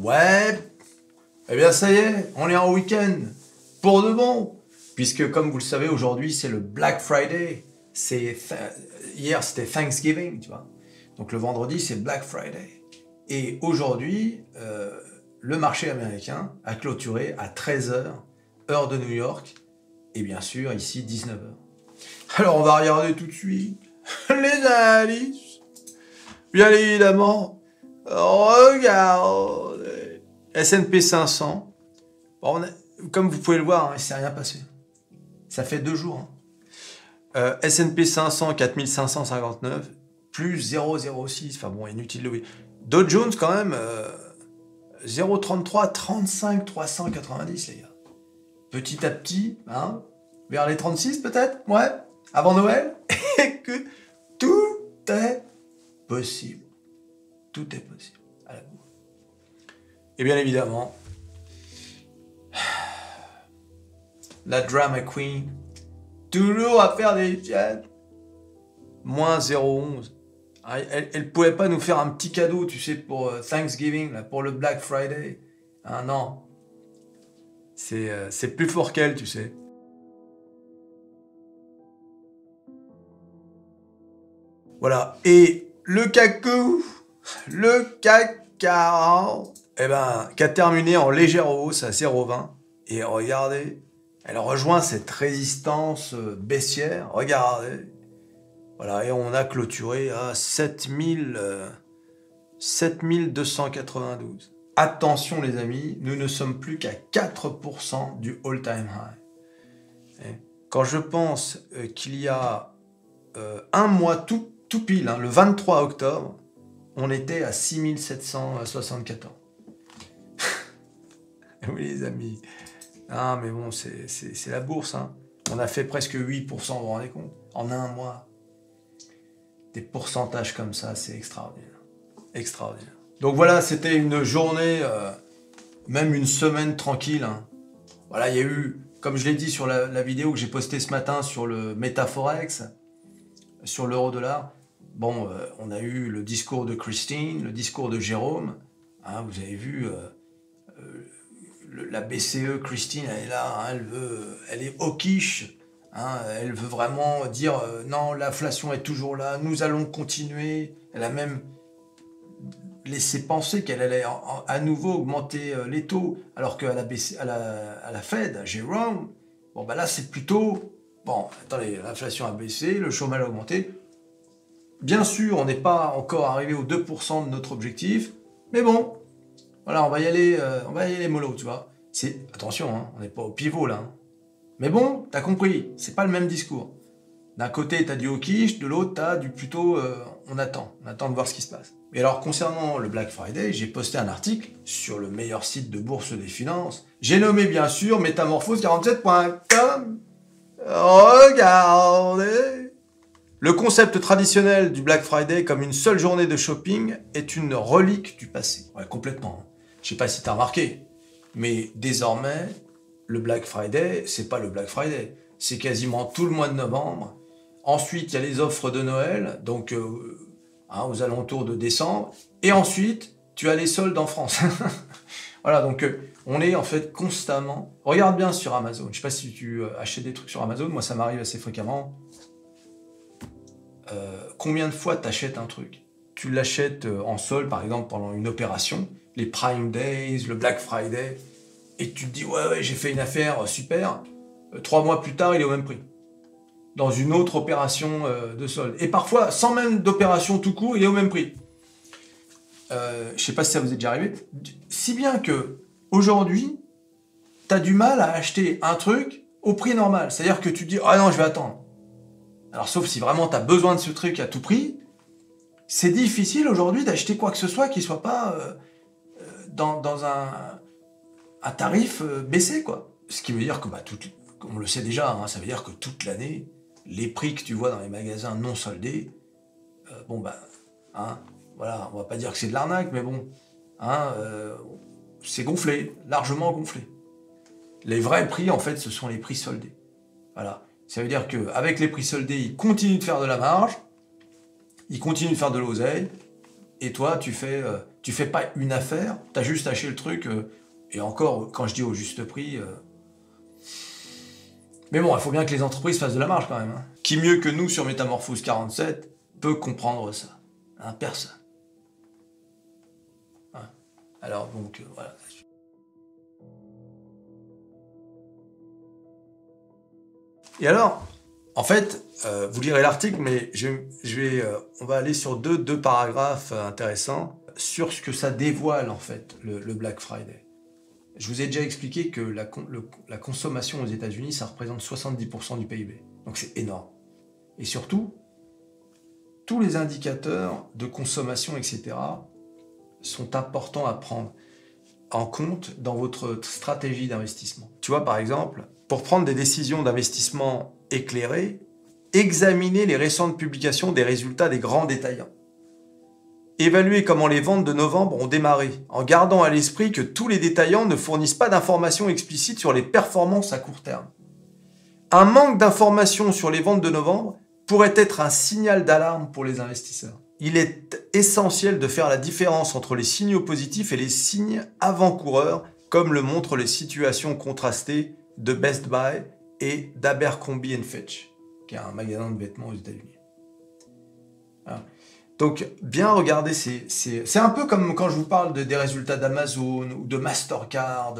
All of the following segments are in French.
Ouais, eh bien ça y est, on est en week-end, pour de bon. Puisque comme vous le savez, aujourd'hui c'est le Black Friday. Hier c'était Thanksgiving, tu vois. Donc le vendredi c'est Black Friday. Et aujourd'hui, le marché américain a clôturé à 13h, heure de New York. Et bien sûr, ici 19h. Alors on va regarder tout de suite les analyses. Bien évidemment, regardez. S&P 500. Bon, comme vous pouvez le voir, hein, il ne s'est rien passé. Ça fait 2 jours. Hein. S&P 500, 4559, plus 0,06. Enfin bon, inutile de le... Dow Jones, quand même, 0,33, 35, 390, les gars. Petit à petit, hein, vers les 36 peut-être, ouais, avant Noël, et que tout est possible. Tout est possible à la bourse. Et bien évidemment, la drama queen, toujours à faire des jets, moins 0,11. Elle pouvait pas nous faire un petit cadeau, tu sais, pour Thanksgiving, là, pour le Black Friday. Ah non, c'est plus fort qu'elle, tu sais. Voilà, et le CAC 40, eh ben, qui a terminé en légère hausse à 0,20. Et regardez, elle rejoint cette résistance baissière. Regardez. Voilà, et on a clôturé à 7292. Attention les amis, nous ne sommes plus qu'à 4% du all-time high. Et quand je pense qu'il y a un mois tout pile, hein, le 23 octobre, on était à 6774. Oui les amis. Ah mais bon, c'est la bourse. Hein. On a fait presque 8%, vous vous rendez compte? En un mois. Des pourcentages comme ça, c'est extraordinaire. Extraordinaire. Donc voilà, c'était une journée, même une semaine tranquille. Hein. Voilà, il y a eu, comme je l'ai dit sur la vidéo que j'ai postée ce matin sur le Metaforex, sur l'euro-dollar, bon, on a eu le discours de Christine, le discours de Jérôme. Hein, vous avez vu, la BCE, Christine, elle est là, hein, elle est hawkish. Hein, elle veut vraiment dire non, l'inflation est toujours là, nous allons continuer. Elle a même laissé penser qu'elle allait à nouveau augmenter les taux, alors qu'à la Fed, à Jérôme, bon bah là c'est plutôt bon. Attendez, l'inflation a baissé, le chômage a augmenté. Bien sûr, on n'est pas encore arrivé aux 2% de notre objectif, mais bon, voilà, on va y aller mollo, tu vois. Attention, hein, on n'est pas au pivot là. Hein. Mais bon, t'as compris, c'est pas le même discours. D'un côté, t'as du hawkish, de l'autre, t'as du plutôt on attend de voir ce qui se passe. Et alors, concernant le Black Friday, j'ai posté un article sur le meilleur site de bourse des finances. J'ai nommé bien sûr métamorphose47.com. Regardez. Le concept traditionnel du Black Friday comme une seule journée de shopping est une relique du passé. Ouais, complètement. Je sais pas si t'as remarqué, mais désormais, le Black Friday, c'est pas le Black Friday. C'est quasiment tout le mois de novembre. Ensuite, il y a les offres de Noël, donc hein, aux alentours de décembre. Et ensuite, tu as les soldes en France. Voilà, donc on est en fait constamment... Regarde bien sur Amazon. Je sais pas si tu achètes des trucs sur Amazon. Moi, ça m'arrive assez fréquemment. Combien de fois tu achètes un truc? Tu l'achètes en solde, par exemple, pendant une opération. Les Prime Days, le Black Friday... Et tu te dis, ouais, j'ai fait une affaire super. 3 mois plus tard, il est au même prix. Dans une autre opération de solde. Et parfois, sans même d'opération tout court, il est au même prix. Je sais pas si ça vous est déjà arrivé. Si bien que aujourd'hui, tu as du mal à acheter un truc au prix normal. C'est-à-dire que tu te dis, ah non, je vais attendre. Alors, sauf si vraiment tu as besoin de ce truc à tout prix, c'est difficile aujourd'hui d'acheter quoi que ce soit qui soit pas dans un tarif baissé, quoi. Ce qui veut dire que, on le sait déjà, hein, ça veut dire que toute l'année, les prix que tu vois dans les magasins non soldés, hein, voilà, on va pas dire que c'est de l'arnaque, mais bon, hein, c'est gonflé, largement gonflé. Les vrais prix, en fait, ce sont les prix soldés. Voilà. Ça veut dire qu'avec les prix soldés, ils continuent de faire de la marge, ils continuent de faire de l'oseille, et toi, tu fais Tu fais pas une affaire, tu as juste acheté le truc, et encore, quand je dis au juste prix... Mais bon, il faut bien que les entreprises fassent de la marge quand même. Hein. Qui mieux que nous sur Métamorphose 47 peut comprendre ça? Hein, personne. Hein. Alors donc, voilà. Et alors, en fait, vous lirez l'article, mais on va aller sur deux paragraphes intéressants sur ce que ça dévoile en fait, le Black Friday. Je vous ai déjà expliqué que la consommation aux États-Unis, ça représente 70% du PIB. Donc c'est énorme. Et surtout, tous les indicateurs de consommation, etc., sont importants à prendre en compte dans votre stratégie d'investissement. Tu vois, par exemple, pour prendre des décisions d'investissement éclairées, examinez les récentes publications des résultats des grands détaillants. Évaluez comment les ventes de novembre ont démarré, en gardant à l'esprit que tous les détaillants ne fournissent pas d'informations explicites sur les performances à court terme. Un manque d'informations sur les ventes de novembre pourrait être un signal d'alarme pour les investisseurs. Il est essentiel de faire la différence entre les signaux positifs et les signes avant-coureurs, comme le montrent les situations contrastées de Best Buy et d'Abercrombie & Fitch, qui est un magasin de vêtements aux États-Unis. Voilà. Donc, bien regarder, c'est un peu comme quand je vous parle des résultats d'Amazon ou de Mastercard,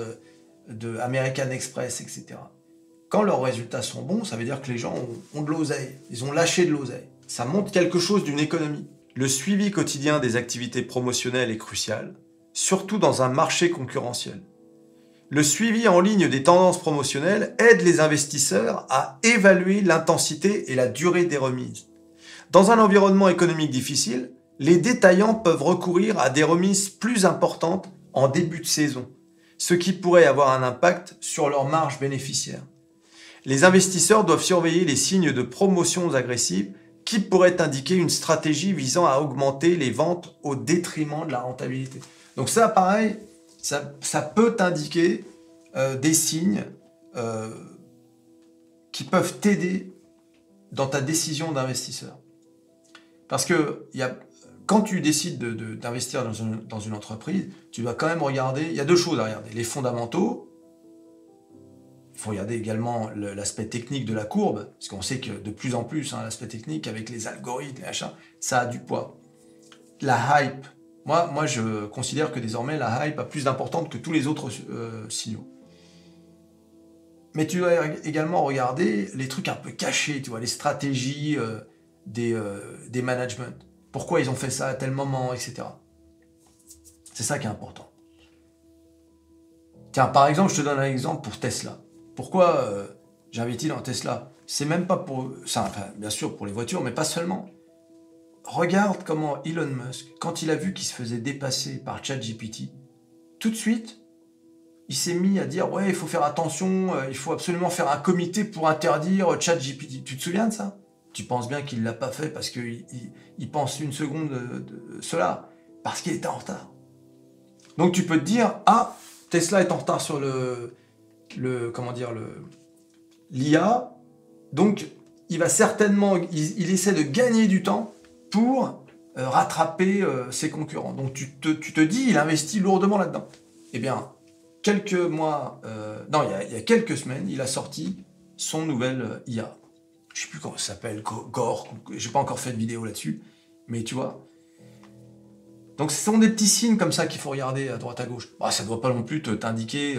de American Express, etc. Quand leurs résultats sont bons, ça veut dire que les gens ont de l'oseille. Ils ont lâché de l'oseille. Ça montre quelque chose d'une économie. Le suivi quotidien des activités promotionnelles est crucial, surtout dans un marché concurrentiel. Le suivi en ligne des tendances promotionnelles aide les investisseurs à évaluer l'intensité et la durée des remises. Dans un environnement économique difficile, les détaillants peuvent recourir à des remises plus importantes en début de saison, ce qui pourrait avoir un impact sur leur marge bénéficiaire. Les investisseurs doivent surveiller les signes de promotions agressives qui pourraient indiquer une stratégie visant à augmenter les ventes au détriment de la rentabilité. Donc ça, pareil, ça peut t'indiquer des signes qui peuvent t'aider dans ta décision d'investisseur. Parce que quand tu décides d'investir dans une entreprise, tu dois quand même regarder, il y a deux choses à regarder, les fondamentaux. Il faut regarder également l'aspect technique de la courbe, parce qu'on sait que de plus en plus, l'aspect technique avec les algorithmes, les machins, ça a du poids. La hype, moi je considère que désormais la hype a plus d'importance que tous les autres signaux. Mais tu dois également regarder les trucs un peu cachés, tu vois, les stratégies des managements. Pourquoi ils ont fait ça à tel moment, etc. C'est ça qui est important. Tiens, par exemple, je te donne un exemple pour Tesla. Pourquoi j'ai investi dans Tesla? C'est même pas pour... Ça, enfin, bien sûr pour les voitures, mais pas seulement. Regarde comment Elon Musk, quand il a vu qu'il se faisait dépasser par ChatGPT, tout de suite, il s'est mis à dire « Ouais, il faut faire attention, il faut absolument faire un comité pour interdire ChatGPT. » Tu te souviens de ça? Tu penses bien qu'il ne l'a pas fait parce qu'il pense une seconde de cela, parce qu'il était en retard. Donc tu peux te dire « Ah, Tesla est en retard sur l'IA, donc il va certainement, il essaie de gagner du temps pour rattraper ses concurrents. Donc tu te dis, il investit lourdement là-dedans. Eh bien, quelques mois, il y a quelques semaines, il a sorti son nouvelle IA. Je ne sais plus comment ça s'appelle, Gore, je n'ai pas encore fait de vidéo là-dessus, mais tu vois. Donc ce sont des petits signes comme ça qu'il faut regarder à droite à gauche. Bah, ça ne doit pas non plus t'indiquer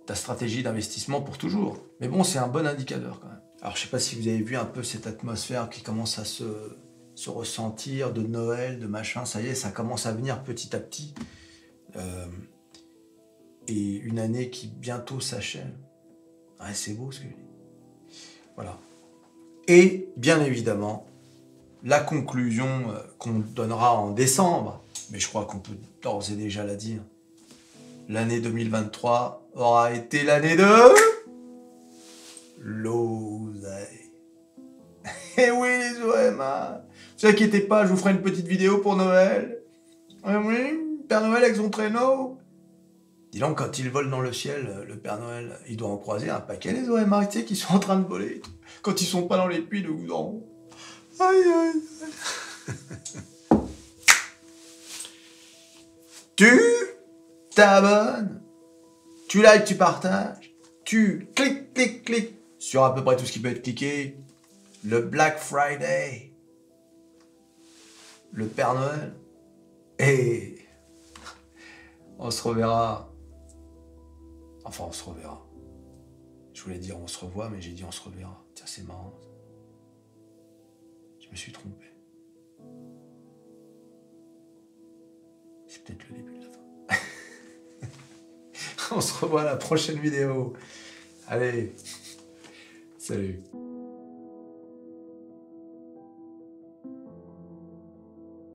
ta stratégie d'investissement pour toujours. Mais bon, c'est un bon indicateur quand même. Alors je ne sais pas si vous avez vu un peu cette atmosphère qui commence à se ressentir de Noël, de machin. Ça y est, ça commence à venir petit à petit. Et une année qui bientôt s'achève. Ouais, c'est beau ce que je dis. Voilà. Et bien évidemment, la conclusion qu'on donnera en décembre, mais je crois qu'on peut d'ores et déjà la dire, l'année 2023 aura été l'année de l'oseille. Eh oui, les OMA, ne vous inquiétez pas, je vous ferai une petite vidéo pour Noël. Oui, Père Noël avec son traîneau. Dis donc, quand il vole dans le ciel, le Père Noël, il doit en croiser un paquet, les OMA, tu sais, qui sont en train de voler. Quand ils sont pas dans les puits de goudron. Aïe, aïe, aïe. tu t'abonnes, tu likes, tu partages, tu cliques sur à peu près tout ce qui peut être cliqué. Le Black Friday, le Père Noël, et on se reverra. Enfin, on se reverra. Je voulais dire on se revoit, mais j'ai dit on se reverra. Tiens, c'est marrant. Je me suis trompé. C'est peut-être le début de la fin. On se revoit à la prochaine vidéo. Allez, salut.